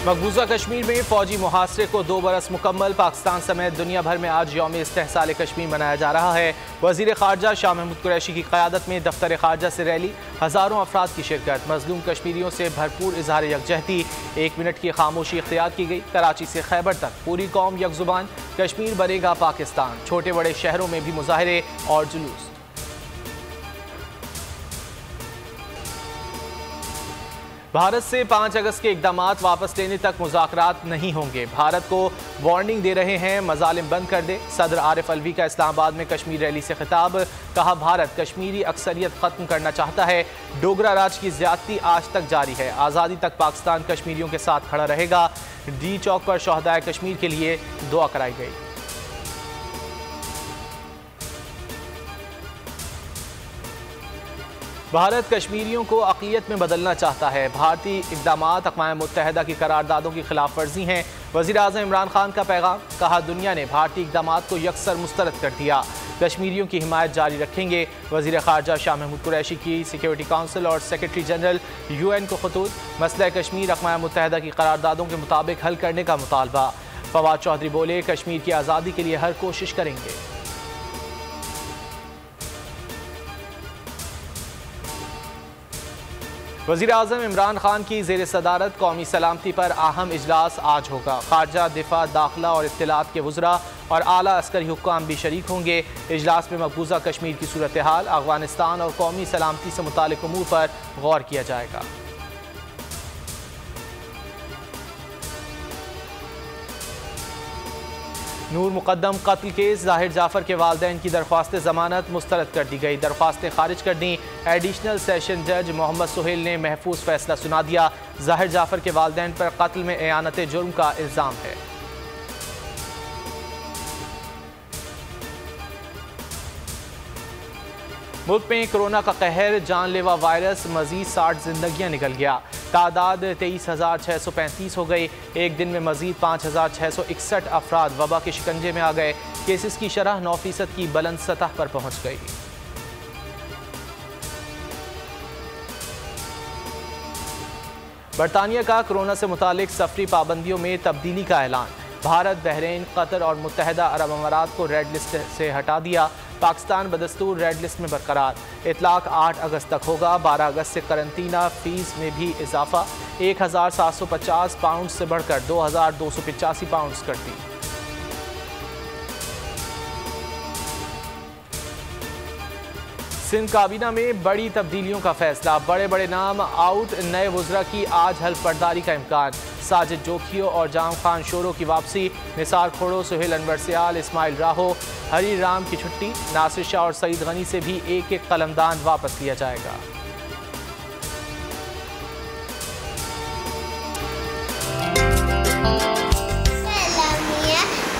मकबूजा कश्मीर में फौजी मुहासरे को 2 बरस मुकम्मल। पाकिस्तान समेत दुनिया भर में आज यौम इस्तेहसाल कश्मीर मनाया जा रहा है। वज़ीर ख़ारजा शाह महमूद कुरैशी की क़यादत में दफ्तर ख़ारजा से रैली, हज़ारों अफराद की शिरकत। मज़लूम कश्मीरियों से भरपूर इज़हार यकजहती, 1 मिनट की खामोशी इख्तियार की गई। कराची से खैबर तक पूरी कौम यकजुबान, कश्मीर बनेगा पाकिस्तान। छोटे बड़े शहरों में भी मुजाहरे और जुलूस। भारत से 5 अगस्त के इक़दामात वापस लेने तक मुज़ाकरात नहीं होंगे। भारत को वार्निंग दे रहे हैं, मज़ालिम बंद कर दे। सदर आरिफ अलवी का इस्लामाबाद में कश्मीर रैली से खिताब। कहा, भारत कश्मीरी अक्सरियत ख़त्म करना चाहता है। डोगरा राज की ज़्यादती आज तक जारी है। आज़ादी तक पाकिस्तान कश्मीरियों के साथ खड़ा रहेगा। डी चौक पर शहदाए कश्मीर के लिए दुआ कराई गई। भारत कश्मीरियों को अक़लियत में बदलना चाहता है। भारतीय इक़दामात अक़वाम मुत्तहिदा की करारदादों की खिलाफ वर्जी हैं। वज़ीर आज़म इमरान खान का पैगाम। कहा, दुनिया ने भारतीय इक़दामात को यकसर मुस्तरद कर दिया। कश्मीरियों की हिमायत जारी रखेंगे। वज़ीर ख़ारजा शाह महमूद कुरैशी की सिक्योरिटी काउंसिल और सेक्रेटरी जनरल UN को ख़ुतूत। मसला कश्मीर अक़वाम मुत्तहिदा की करारदादों के मुताबिक हल करने का मुतालबा। फवाद चौधरी बोले, कश्मीर की आज़ादी के लिए हर कोशिश करेंगे। वज़ीर आज़म इमरान खान की ज़ेर सदारत कौमी सलामती पर अहम इजलास आज होगा। ख़ारजा, दिफा, दाखिला और इत्तलात के वज़रा और आला अस्करी हुक्काम भी शरीक होंगे। इजलास में मकबूजा कश्मीर की सूरत हाल, अफ़गानिस्तान और कौमी सलामती से मुताल्लिक़ उमूर पर गौर किया जाएगा। नूर मुक़द्दम कत्ल केस, ज़ाहिर जाफ़र के वालिदैन की दरख्वास्त ज़मानत मुस्तरद कर दी गई। दरख्वास्तें खारिज कर दी। एडिशनल सेशन जज मोहम्मद सुहेल ने महफूज फैसला सुना दिया। ज़ाहिर जाफ़र के वालिदैन पर कत्ल में एआनत जुर्म का इल्ज़ाम है। मुल्क में कोरोना का कहर, जानलेवा वायरस, मजीद 60 जिंदगियां निकल गया। तादाद 23,635 हो गई। एक दिन में मजीद 5,661 अफराद वबा के शिकंजे में आ गए। केसेस की शरह 9% की बुलंद सतह पर पहुंच गई। बरतानिया का कोरोना से मुतालिक सफरी पाबंदियों में तब्दीली का ऐलान। भारत, बहरीन, कतर और मुत्तहिदा अरब अमारात को रेड लिस्ट से हटा दिया। पाकिस्तान बदस्तूर रेड लिस्ट में बरकरार। इतलाक 8 अगस्त तक होगा। 12 अगस्त से करंतना फीस में भी इजाफा। 1,750 पाउंड से बढ़कर 2,285 पाउंड कर दी। सिंध काबीना में बड़ी तब्दीलियों का फैसला। बड़े बड़े नाम आउट, नए वज़रा की आज हल्फ बर्दारी का इम्कान। साजिद जोखियो और जाम खान शोरों की वापसी। निसार खोड़ो, सुहेल अनवर सियाल, इस्माइल राहो, हरी राम की छुट्टी। नासिर शाह और सईद गनी से भी एक एक कलमदान वापस लिया जाएगा।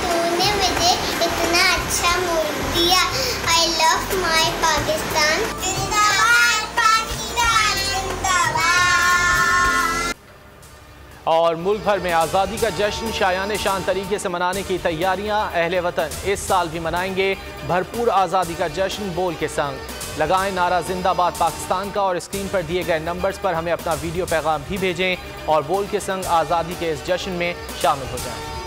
तूने मुझे इतना अच्छा मूड दिया। I love my Pakistan. जिंदाबाद पाकिस्तान, जिंदाबाद। और मुल्क भर में आज़ादी का जश्न शायान शान तरीके से मनाने की तैयारियां। अहले वतन इस साल भी मनाएंगे भरपूर आज़ादी का जश्न बोल के संग। लगाएं नारा जिंदाबाद पाकिस्तान का और स्क्रीन पर दिए गए नंबर्स पर हमें अपना वीडियो पैगाम भी भेजें और बोल के संग आज़ादी के इस जश्न में शामिल हो जाएं।